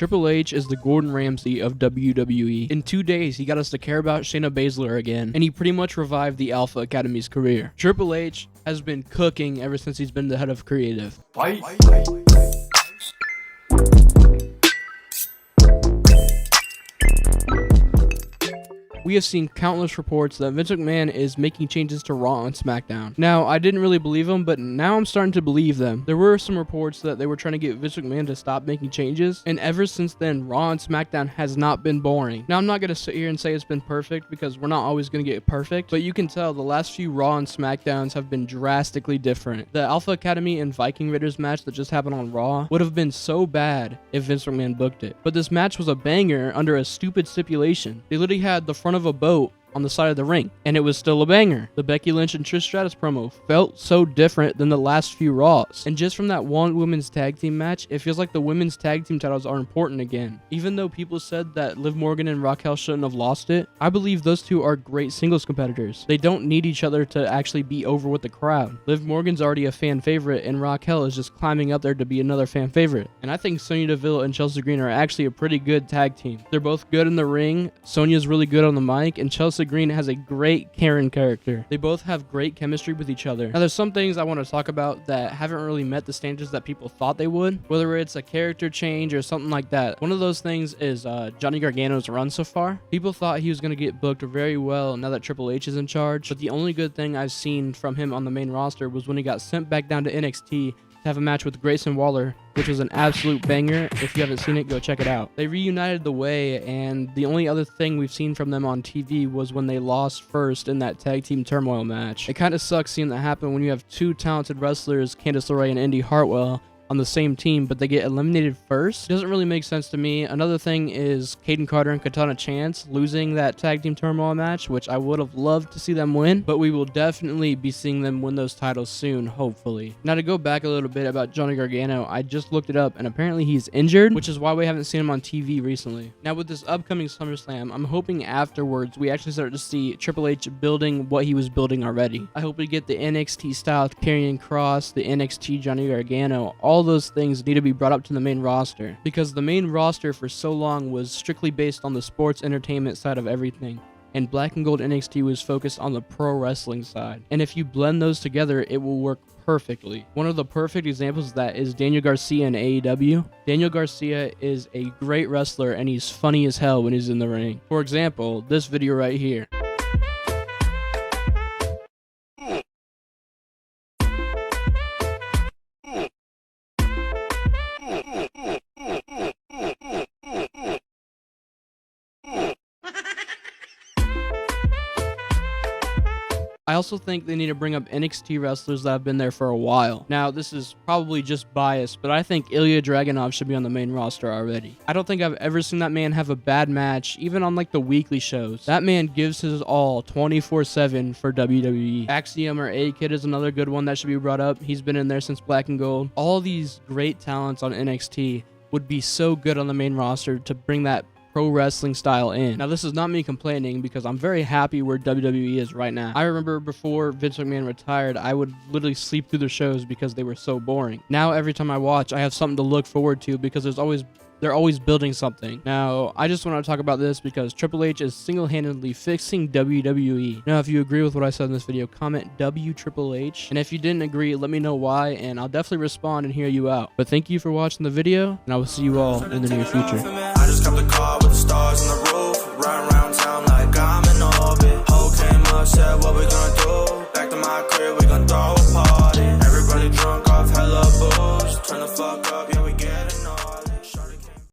Triple H is the Gordon Ramsay of WWE. In 2 days, he got us to care about Shayna Baszler again, and he pretty much revived the Alpha Academy's career. Triple H has been cooking ever since he's been the head of creative. Fight. We have seen countless reports that Vince McMahon is making changes to Raw and SmackDown. Now, I didn't really believe them, but now I'm starting to believe them. There were some reports that they were trying to get Vince McMahon to stop making changes, and ever since then, Raw and SmackDown has not been boring. Now, I'm not going to sit here and say it's been perfect, because we're not always going to get perfect, but you can tell the last few Raw and SmackDowns have been drastically different. The Alpha Academy and Viking Raiders match that just happened on Raw would have been so bad if Vince McMahon booked it. But this match was a banger under a stupid stipulation. They literally had the front of a boat on the side of the ring, and it was still a banger. The Becky Lynch and Trish Stratus promo felt so different than the last few Raws. And just from that one women's tag team match, it feels like the women's tag team titles are important again. Even though people said that Liv Morgan and Raquel shouldn't have lost it, I believe those two are great singles competitors. They don't need each other to actually be over with the crowd. Liv Morgan's already a fan favorite, and Raquel is just climbing up there to be another fan favorite. And I think Sonya Deville and Chelsea Green are actually a pretty good tag team. They're both good in the ring. Sonya's really good on the mic, and Chelsea Green has a great Karen character. They both have great chemistry with each other. Now, there's some things I want to talk about that haven't really met the standards that people thought they would, whether it's a character change or something like that. One of those things is Johnny Gargano's run so far. People thought he was going to get booked very well now that Triple H is in charge, but the only good thing I've seen from him on the main roster was when he got sent back down to NXT to have a match with Grayson Waller, which was an absolute banger. If you haven't seen it, go check it out. They reunited The Way, and the only other thing we've seen from them on TV was when they lost first in that tag team turmoil match. It kind of sucks seeing that happen when you have two talented wrestlers, Candice LeRae and Indy Hartwell, on the same team, but they get eliminated first. It doesn't really make sense to me. Another thing is Caden Carter and Katana Chance losing that tag team turmoil match, which I would have loved to see them win, but we will definitely be seeing them win those titles soon, hopefully. Now, to go back a little bit about Johnny Gargano, I just looked it up, and apparently he's injured, which is why we haven't seen him on TV recently. Now, with this upcoming SummerSlam, I'm hoping afterwards we actually start to see Triple H building what he was building already. I hope we get the NXT style Karrion Kross, the NXT Johnny Gargano, all those things need to be brought up to the main roster, because the main roster for so long was strictly based on the sports entertainment side of everything, and Black and Gold NXT was focused on the pro wrestling side. And if you blend those together, it will work perfectly. One of the perfect examples of that is Daniel Garcia in AEW. Daniel Garcia is a great wrestler, and he's funny as hell when he's in the ring. For example, this video right here. I also think they need to bring up NXT wrestlers that have been there for a while. Now, this is probably just bias, but I think Ilya Dragunov should be on the main roster already. I don't think I've ever seen that man have a bad match, even on like the weekly shows. That man gives his all 24/7 for WWE. Axiom or A-Kid is another good one that should be brought up. He's been in there since Black and Gold. All these great talents on NXT would be so good on the main roster to bring that pro wrestling style in. Now, this is not me complaining, because I'm very happy where WWE is right now. I remember before Vince McMahon retired, I would literally sleep through the shows because they were so boring. Now, every time I watch, I have something to look forward to, because they're always building something. Now, I just want to talk about this because Triple H is single-handedly fixing WWE. Now, if you agree with what I said in this video, comment W Triple H. And if you didn't agree, let me know why, and I'll definitely respond and hear you out. But thank you for watching the video, and I will see you all in the near future. I just got the car with the stars on the roof, riding around town like I'm in orbit. Whole came up, said what we gonna do. Back to my crib, we gonna throw a party. Everybody drunk off hella booze, turn the fuck up.